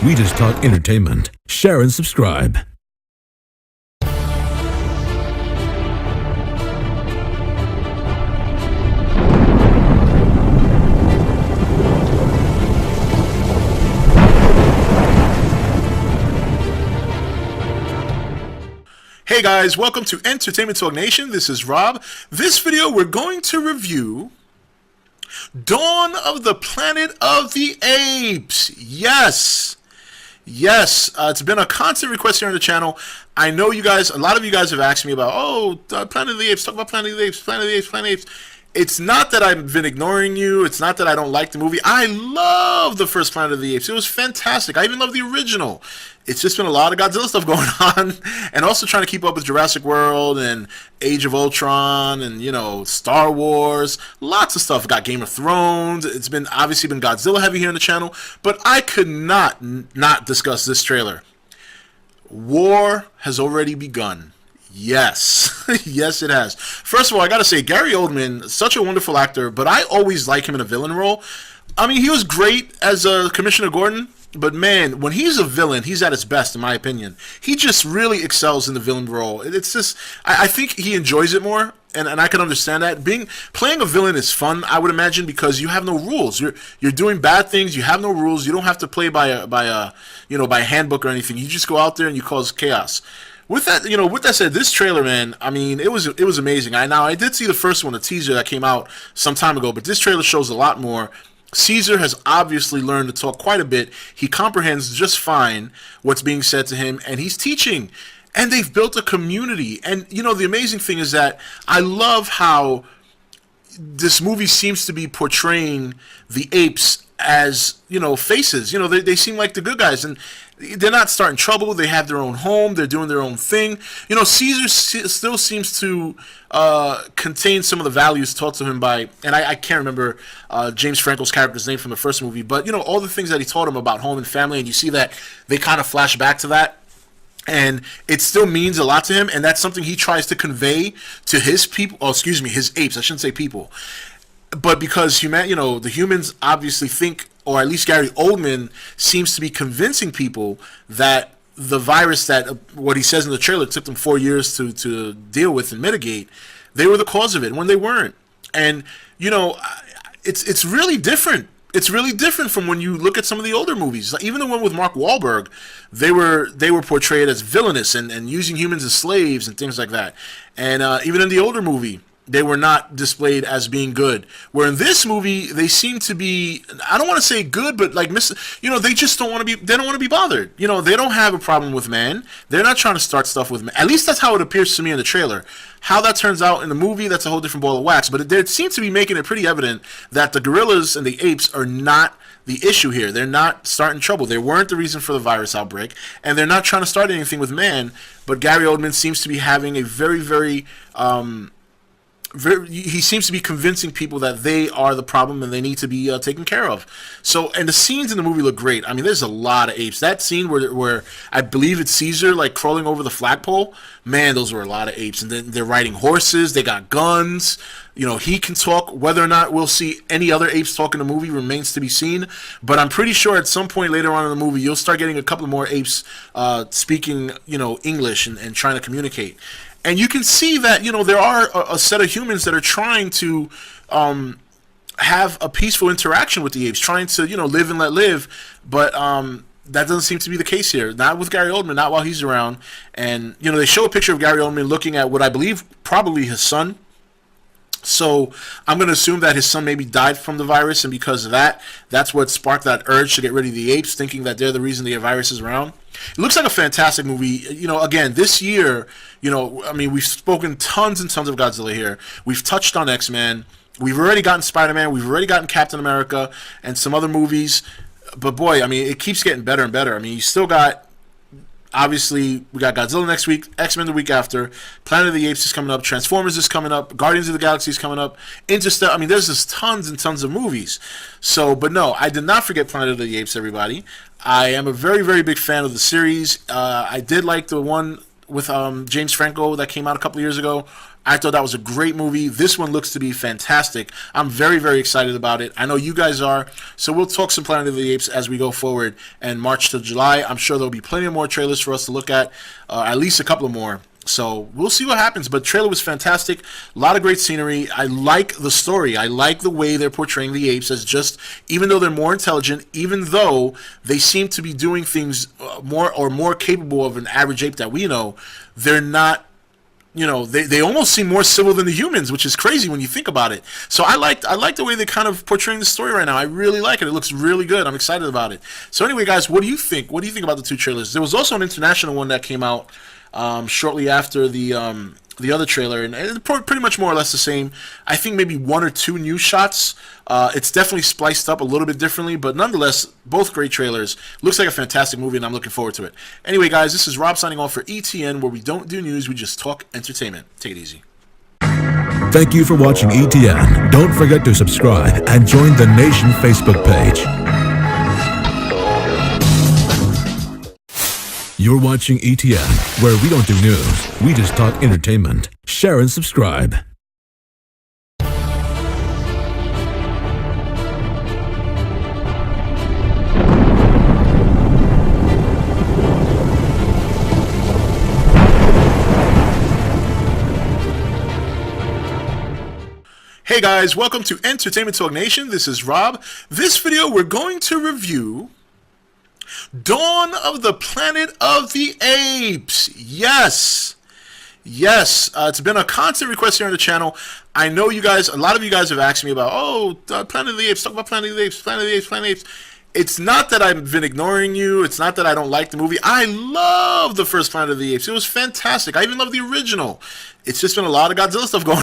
We just talk entertainment. Share and subscribe. Hey guys, welcome to Entertainment Talk Nation. This is Rob. This video we're going to review Dawn of the Planet of the Apes. Yes, it's been a constant request here on the channel. I know you guys, a lot of you guys have asked me about, Planet of the Apes, talk about Planet of the Apes, Planet of the Apes, Planet of the Apes. It's not that I've been ignoring you. It's not that I don't like the movie. I love the first Planet of the Apes. It was fantastic. I even love the original. It's just been a lot of Godzilla stuff going on, and also trying to keep up with Jurassic World and Age of Ultron and, you know, Star Wars. Lots of stuff. Got Game of Thrones. It's been obviously been Godzilla heavy here on the channel, but I could not discuss this trailer. War has already begun. Yes, yes it has. First of all, I gotta say, Gary Oldman, such a wonderful actor, but I always like him in a villain role. I mean, he was great as Commissioner Gordon, but man, when he's a villain, he's at his best, in my opinion. He just really excels in the villain role. It's just, I think he enjoys it more, and I can understand that. Playing a villain is fun, I would imagine, because you have no rules. You're doing bad things. You have no rules. You don't have to play by a handbook or anything. You just go out there and you cause chaos. With that said, this trailer, man, I mean, it was amazing. I did see the first one, a teaser that came out some time ago, but this trailer shows a lot more. Cesar has obviously learned to talk quite a bit. He comprehends just fine what's being said to him, and he's teaching. And they've built a community. And, you know, the amazing thing is that I love how this movie seems to be portraying the apes as, you know, faces. You know, they seem like the good guys, and they're not starting trouble. They have their own home. They're doing their own thing. You know, Caesar still seems to contain some of the values taught to him by, and I can't remember James Franco's character's name from the first movie, but, you know, all the things that he taught him about home and family, and you see that they kind of flash back to that. And it still means a lot to him, and that's something he tries to convey to his people. Oh, excuse me, his apes. I shouldn't say people. But because the humans obviously think, or at least Gary Oldman seems to be convincing people that the virus that, what he says in the trailer, took them 4 years to deal with and mitigate, they were the cause of it when they weren't. And, you know, it's really different. It's really different from when you look at some of the older movies. Even the one with Mark Wahlberg, they were portrayed as villainous and using humans as slaves and things like that. And even in the older movie, they were not displayed as being good. Where in this movie, they seem to be, I don't want to say good, but like, they just don't want to be, they don't want to be bothered. You know, they don't have a problem with man. They're not trying to start stuff with man. At least that's how it appears to me in the trailer. How that turns out in the movie, that's a whole different ball of wax. But it seems to be making it pretty evident that the gorillas and the apes are not the issue here. They're not starting trouble. They weren't the reason for the virus outbreak, and they're not trying to start anything with man. But Gary Oldman seems to be having a very he seems to be convincing people that they are the problem and they need to be taken care of. So, and the scenes in the movie look great. I mean, there's a lot of apes. That scene where I believe it's Caesar like crawling over the flagpole, man, those were a lot of apes. And then they're riding horses. They got guns. You know, he can talk. Whether or not we'll see any other apes talk in the movie remains to be seen. But I'm pretty sure at some point later on in the movie, you'll start getting a couple more apes speaking, you know, English and trying to communicate. And you can see that, you know, there are a set of humans that are trying to have a peaceful interaction with the apes, trying to, you know, live and let live. But that doesn't seem to be the case here. Not with Gary Oldman, not while he's around. And, you know, they show a picture of Gary Oldman looking at what I believe probably his son. So I'm going to assume that his son maybe died from the virus, and because of that, that's what sparked that urge to get rid of the apes, thinking that they're the reason the virus is around. It looks like a fantastic movie. You know, again, this year, you know, I mean, we've spoken tons and tons of Godzilla here. We've touched on X-Men. We've already gotten Spider-Man. We've already gotten Captain America and some other movies. But boy, I mean, it keeps getting better and better. I mean, you still got, obviously, we got Godzilla next week, X-Men the week after, Planet of the Apes is coming up, Transformers is coming up, Guardians of the Galaxy is coming up, Interstellar. I mean, there's just tons and tons of movies. So, but no, I did not forget Planet of the Apes, everybody. I am a very big fan of the series. I did like the one with James Franco that came out a couple years ago. I thought that was a great movie. This one looks to be fantastic. I'm very, very excited about it. I know you guys are. So we'll talk some Planet of the Apes as we go forward and March to July. I'm sure there'll be plenty of more trailers for us to look at least a couple of more. So we'll see what happens. But the trailer was fantastic. A lot of great scenery. I like the story. I like the way they're portraying the apes as just, even though they're more intelligent, even though they seem to be doing things more capable of an average ape that we know, they're not. They almost seem more civil than the humans, which is crazy when you think about it. So I like the way they're kind of portraying the story right now. I really like it. It looks really good. I'm excited about it. So anyway, guys, what do you think? What do you think about the two trailers? There was also an international one that came out shortly after the other trailer, and it's pretty much more or less the same. I think maybe one or two new shots. It's definitely spliced up a little bit differently, but nonetheless, both great trailers. Looks like a fantastic movie, and I'm looking forward to it. Anyway, guys, this is Rob signing off for ETN, where we don't do news, we just talk entertainment. Take it easy. Thank you for watching ETN. Don't forget to subscribe and join the Nation Facebook page. You're watching ETN, where we don't do news, we just talk entertainment. Share and subscribe. Hey guys, welcome to Entertainment Talk Nation. This is Rob. This video we're going to review Dawn of the Planet of the Apes. Yes. It's been a constant request here on the channel. I know you guys, a lot of you guys have asked me about, Planet of the Apes, talk about Planet of the Apes, Planet of the Apes, Planet of the Apes. It's not that I've been ignoring you. It's not that I don't like the movie. I love the first Planet of the Apes. It was fantastic. I even love the original. It's just been a lot of Godzilla stuff going